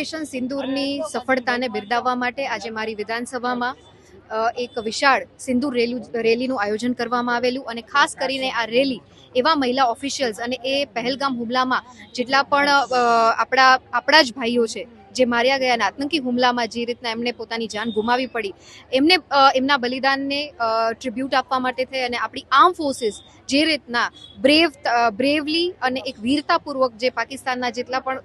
Operation સિંદૂરની સફળતાને બિરદાવવા માટે આજે મારી વિધાનસભામાં એક વિશાળ સિંદૂર રેલીનું આયોજન કરવામાં આવેલું અને ખાસ કરીને આ રેલી એવા મહિલા ઓફિશિયલ્સ અને એ પહેલગામ હુમલામાં જેટલા પણ આપણા જ ભાઈઓ છે જે માર્યા ગયા આતંકી હુમલામાં જે રીતના એમને પોતાની જાન ગુમાવી પડી એમને એમના બલિદાનને ટ્રિબ્યુટ આપવા માટે થઈ અને આપણી આર્મ ફોર્સિસ જે રીતના બ્રેવલી અને એક વીરતાપૂર્વક જે પાકિસ્તાનના જેટલા પણ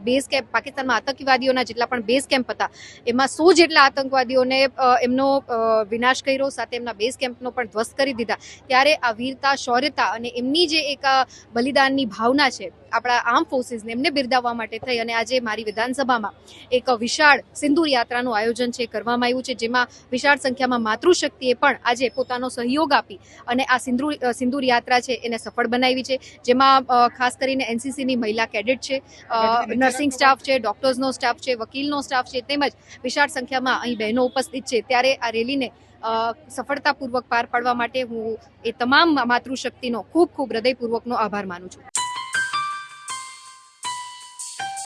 બેઝ કેમ્પ પાકિસ્તાનમાં આતંકવાદીઓના જેટલા પણ બેઝ કેમ્પ હતા એમાં 100 જેટલા આતંકવાદીઓને એમનો વિનાશ કર્યો, સાથે એમના બેઝ કેમ્પનો પણ ધ્વસ્ત કરી દીધા. ત્યારે આ વીરતા, શૌર્યતા અને એમની જે એક બલિદાનની ભાવના છે આપણા આર્મ ફોર્સિસને એમને બિરદાવવા માટે થઈ અને આજે મારી વિધાનસભામાં એક વિશાળ સિંદૂર યાત્રાનું આયોજન છે કરવામાં આવ્યું છે, જેમાં વિશાળ સંખ્યામાં માતૃશક્તિએ પણ આજે પોતાનો સહયોગ આપી અને આ સિંદૂર યાત્રા છે એને સફળ બનાવી છે, જેમાં ખાસ કરીને એનસીસીની મહિલા કેડેટ છે, નર્સિંગ સ્ટાફ છે, ડોક્ટર્સનો સ્ટાફ છે, વકીલનો સ્ટાફ છે, તેમજ વિશાળ સંખ્યામાં અહીં બહેનો ઉપસ્થિત છે. ત્યારે આ રેલીને સફળતાપૂર્વક પાર પાડવા માટે હું એ તમામ માતૃશક્તિનો ખૂબ ખૂબ હૃદયપૂર્વકનો આભાર માનું છું.